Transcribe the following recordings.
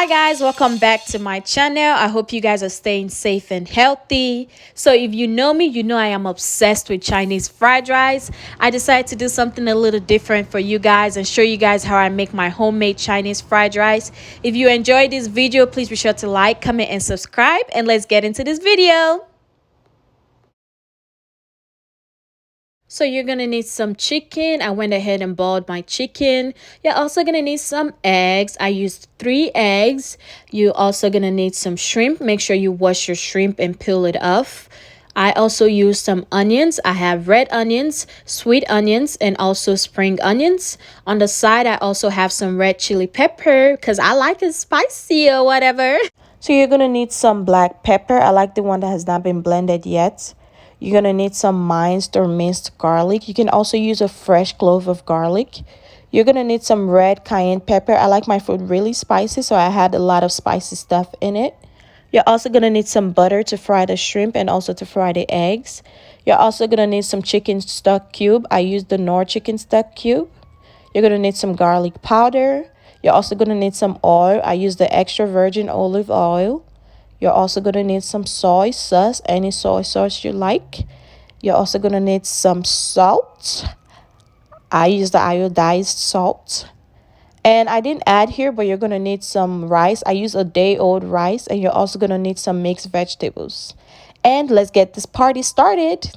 Hi guys, welcome back to my channel. I hope you guys are staying safe and healthy. So if you know me, you know I am obsessed with Chinese fried rice. I decided to do something a little different for you guys and show you guys how I make my homemade Chinese fried rice. If you enjoyed this video, please be sure to like, comment, and subscribe, and let's get into this video. So you're gonna need some chicken. I went ahead and boiled my chicken. You're also gonna need some eggs. I used 3 eggs. You're also gonna need some shrimp. Make sure you wash your shrimp and peel it off. I also used some onions. I have red onions, sweet onions, and also spring onions. On the side, I also have some red chili pepper because I like it spicy or whatever. So you're gonna need some black pepper. I like the one that has not been blended yet. You're going to need some minced or minced garlic. You can also use a fresh clove of garlic. You're going to need some red cayenne pepper. I like my food really spicy, so I had a lot of spicy stuff in it. You're also going to need some butter to fry the shrimp and also to fry the eggs. You're also going to need some chicken stock cube. I used the Knorr chicken stock cube. You're going to need some garlic powder. You're also going to need some oil. I used the extra virgin olive oil. You're also going to need some soy sauce, any soy sauce you like. You're also going to need some salt. I use the iodized salt. And I didn't add here, but you're going to need some rice. I use a day-old rice. And you're also going to need some mixed vegetables. And let's get this party started.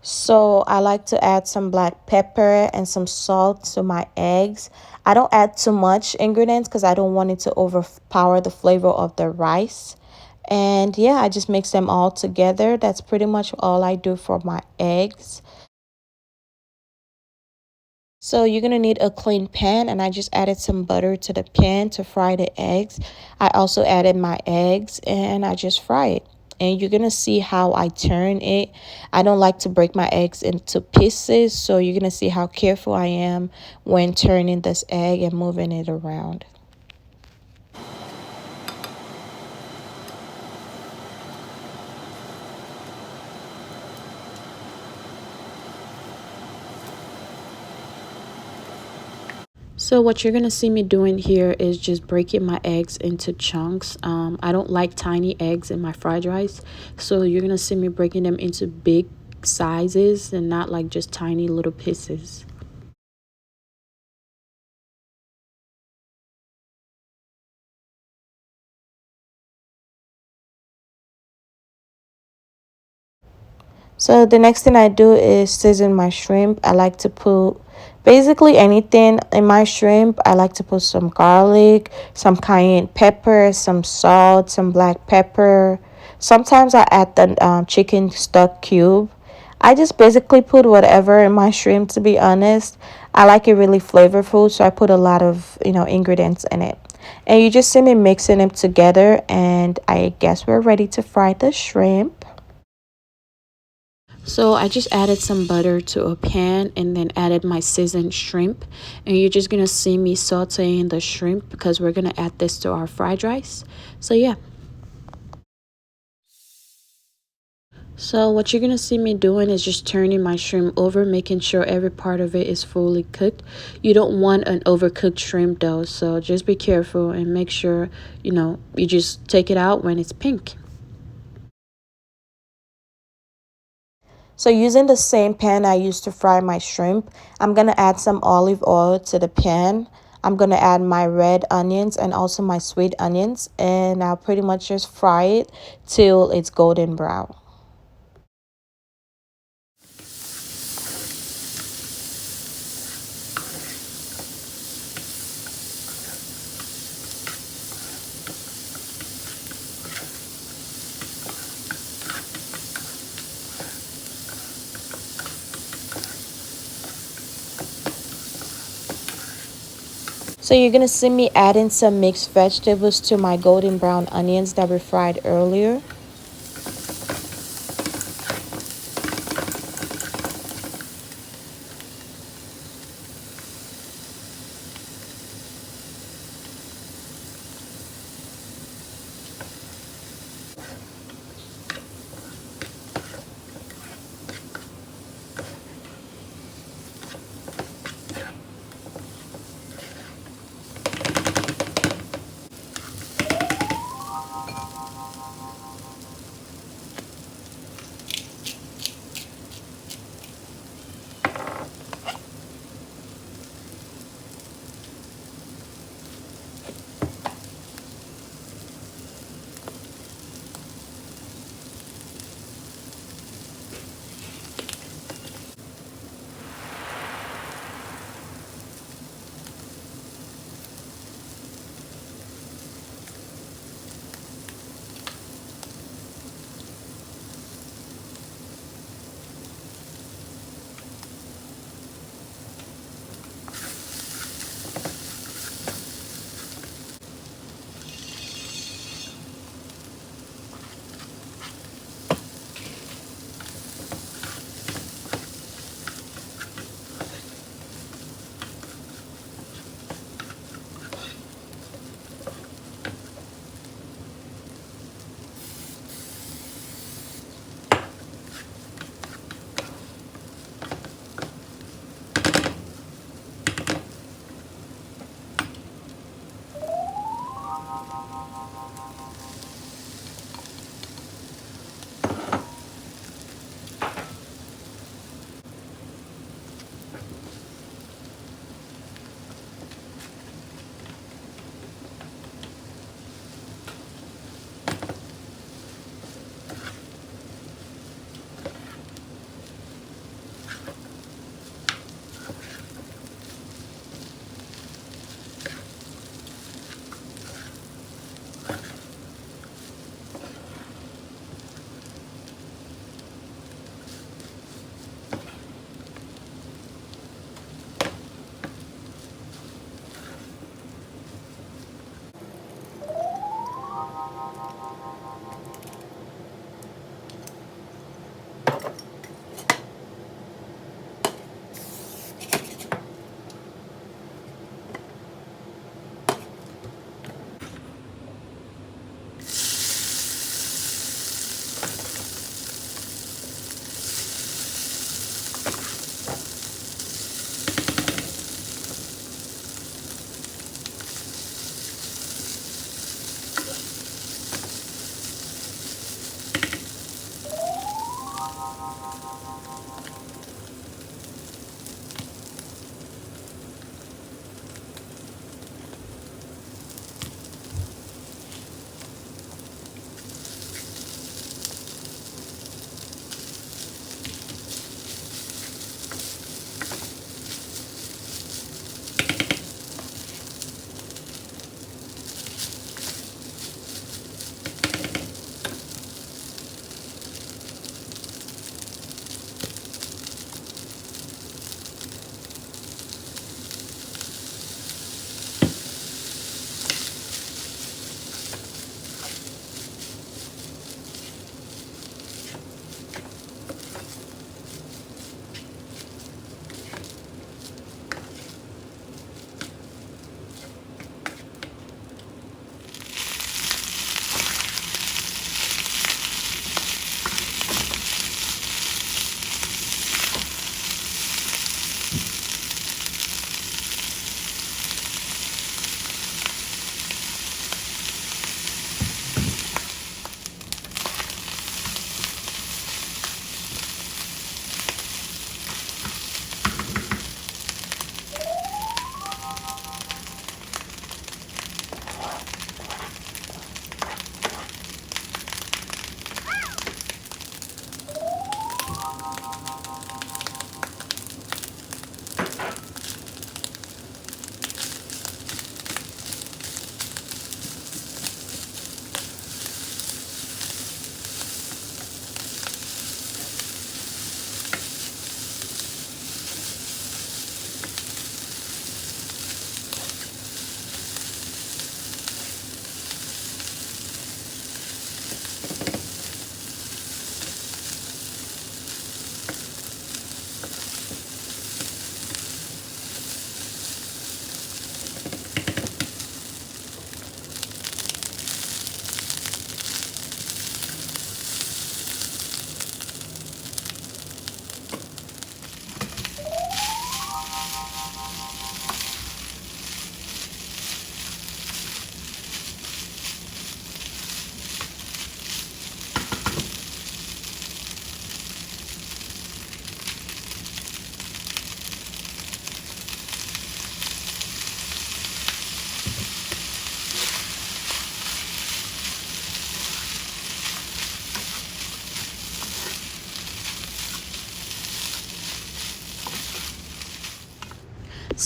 So I like to add some black pepper and some salt to my eggs. I don't add too much ingredients because I don't want it to overpower the flavor of the rice. And yeah, I just mix them all together. That's pretty much all I do for my eggs. So you're going to need a clean pan, and I just added some butter to the pan to fry the eggs. I also added my eggs and I just fry it. And you're going to see how I turn it. I don't like to break my eggs into pieces, so you're going to see how careful I am when turning this egg and moving it around. So what you're going to see me doing here is just breaking my eggs into chunks. I don't like tiny eggs in my fried rice. So you're going to see me breaking them into big sizes and not like just tiny little pieces. So the next thing I do is season my shrimp. I like to put basically anything in my shrimp. I like to put some garlic, some cayenne pepper, some salt, some black pepper. Sometimes I add the chicken stock cube. I just basically put whatever in my shrimp, to be honest. I like it really flavorful, so I put a lot of, ingredients in it. And you just see me mixing them together, and I guess we're ready to fry the shrimp. So I just added some butter to a pan and then added my seasoned shrimp. And you're just going to see me sauteing the shrimp because we're going to add this to our fried rice. So yeah. So what you're going to see me doing is just turning my shrimp over, making sure every part of it is fully cooked. You don't want an overcooked shrimp though. So just be careful and make sure, you just take it out when it's pink. So using the same pan I used to fry my shrimp, I'm going to add some olive oil to the pan. I'm going to add my red onions and also my sweet onions. And I'll pretty much just fry it till it's golden brown. So you're going to see me adding some mixed vegetables to my golden brown onions that were fried earlier.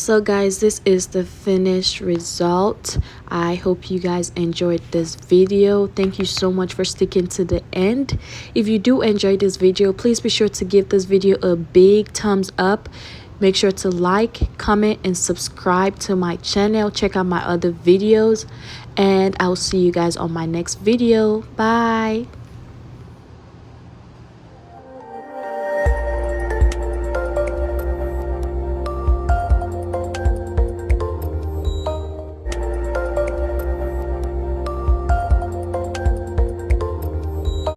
So guys, this is the finished result. I hope you guys enjoyed this video. Thank you so much for sticking to the end. If you do enjoy this video, please be sure to give this video a big thumbs up. Make sure to like, comment, and subscribe to my channel. Check out my other videos, and I'll see you guys on my next video. Bye.